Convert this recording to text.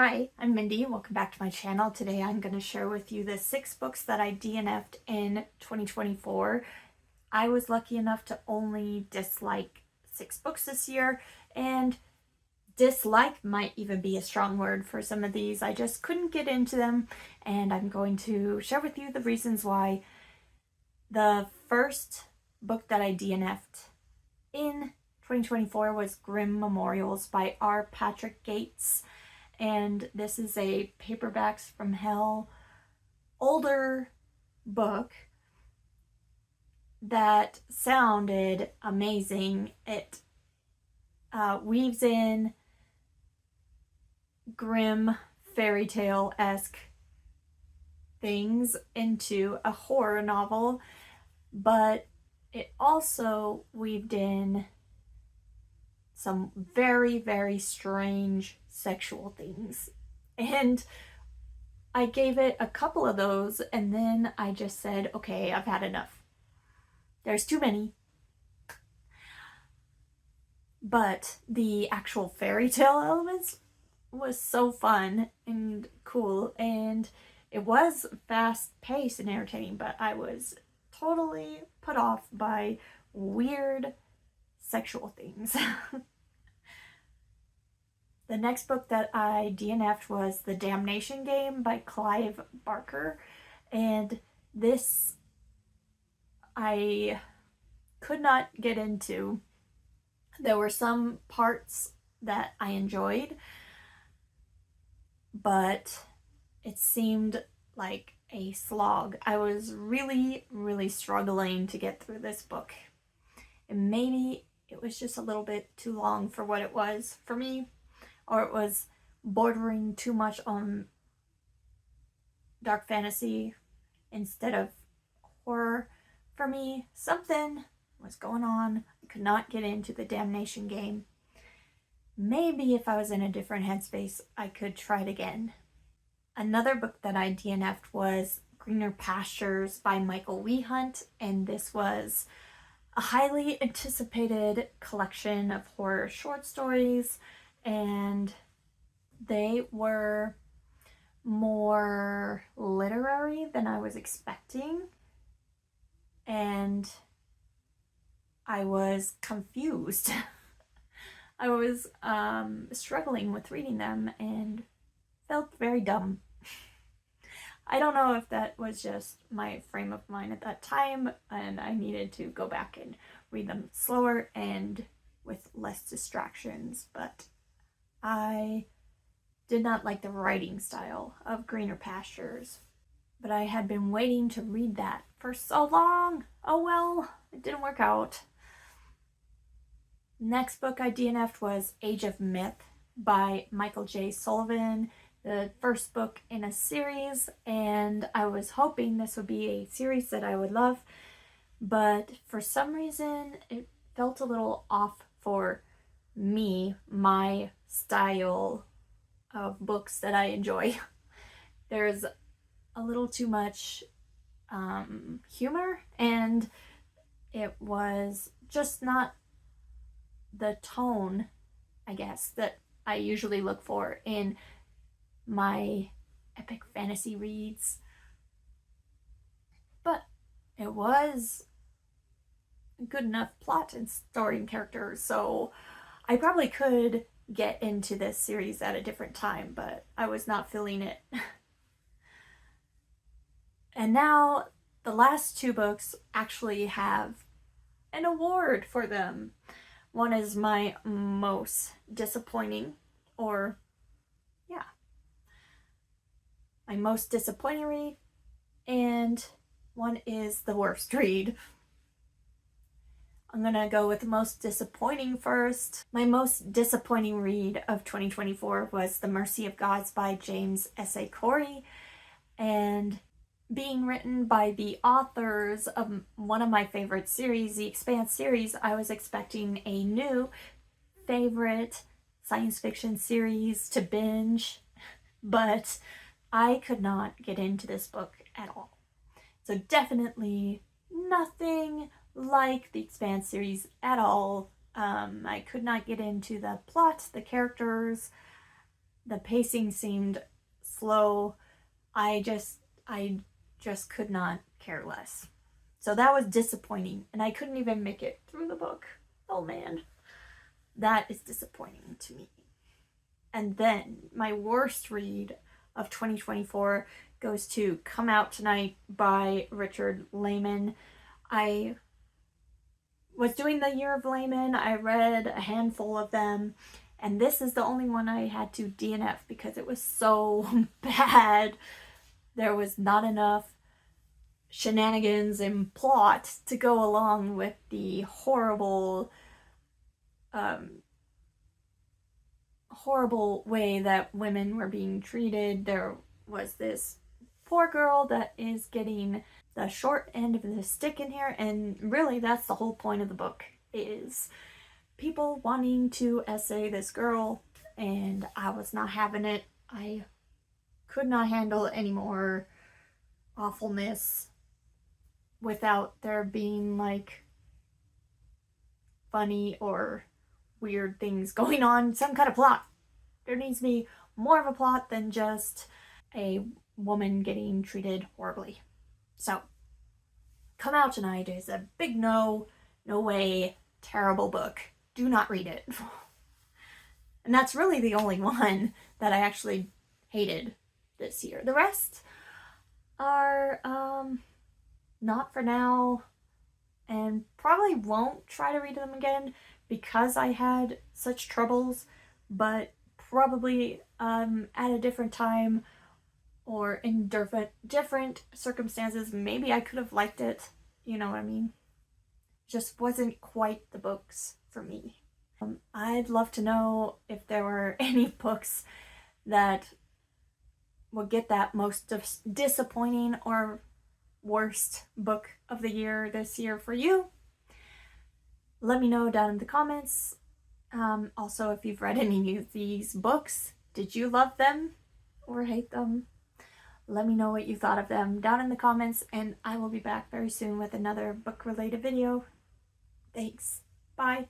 Hi, I'm Mindy. Welcome back to my channel. Today I'm going to share with you the 6 books that I DNF'd in 2024. I was lucky enough to only dislike 6 books this year, and dislike might even be a strong word for some of these. I just couldn't get into them, and I'm going to share with you the reasons why. The first book that I DNF'd in 2024 was Grimm Memorials by R. Patrick Gates. And this is a Paperbacks from Hell older book that sounded amazing. It weaves in grim fairy tale-esque things into a horror novel, but it also weaved in some very, very strange sexual things. And I gave it a couple of those, and then I just said, okay, I've had enough. There's too many. But the actual fairy tale elements was so fun and cool, and it was fast-paced and entertaining, but I was totally put off by weird sexual things. The next book that I DNF'd was The Damnation Game by Clive Barker, and this I could not get into. There were some parts that I enjoyed, but it seemed like a slog. I was really, really struggling to get through this book, and maybe it was just a little bit too long for what it was for me, or it was bordering too much on dark fantasy instead of horror for me. Something was going on. I could not get into The Damnation Game. Maybe if I was in a different headspace, I could try it again. Another book that I DNF'd was Greener Pastures by Michael Wehunt, and this was a highly anticipated collection of horror short stories, and they were more literary than I was expecting, and I was confused. I was struggling with reading them and felt very dumb. I don't know if that was just my frame of mind at that time, and I needed to go back and read them slower and with less distractions, but I did not like the writing style of Greener Pastures. But I had been waiting to read that for so long. Oh well, it didn't work out. Next book I DNF'd was Age of Myth by Michael J. Sullivan, the first book in a series, and I was hoping this would be a series that I would love, but for some reason it felt a little off for me, my style of books that I enjoy. There's a little too much humor, and it was just not the tone, I guess, that I usually look for in my epic fantasy reads. But it was a good enough plot and story and characters, so I probably could get into this series at a different time, but I was not feeling it. And now the last 2 books actually have an award for them. One is my most disappointing, my most disappointing read, and one is the worst read. I'm gonna go with the most disappointing first. My most disappointing read of 2024 was The Mercy of Gods by James S.A. Corey, and being written by the authors of one of my favorite series, the Expanse series, I was expecting a new favorite science fiction series to binge, but I could not get into this book at all. So definitely nothing like the Expanse series at all. I could not get into the plot, the characters, The pacing seemed slow. I just could not care less. So that was disappointing, and I couldn't even make it through the book. Oh man, that is disappointing to me. And then my worst read of 2024 goes to Come Out Tonight by Richard Lehman. I was doing the Year of Layman. I read a handful of them, and this is the only one I had to DNF because it was so bad. There was not enough shenanigans and plot to go along with the horrible way that women were being treated. There was this poor girl that is getting the short end of the stick in here, and really that's the whole point of the book, is people wanting to essay this girl, and I was not having it. I could not handle any more awfulness without there being like funny or weird things going on, some kind of plot. There needs to be more of a plot than just a woman getting treated horribly. So, Come Out Tonight is a big no, no way, terrible book. Do not read it. And that's really the only one that I actually hated this year. The rest are not for now, and probably won't try to read them again because I had such troubles, but probably at a different time or in different circumstances, maybe I could have liked it. You know what I mean? Just wasn't quite the books for me. I'd love to know if there were any books that would get that most disappointing or worst book of the year this year for you. Let me know down in the comments. Also, if you've read any of these books, did you love them or hate them? Let me know what you thought of them down in the comments, and I will be back very soon with another book-related video. Thanks. Bye.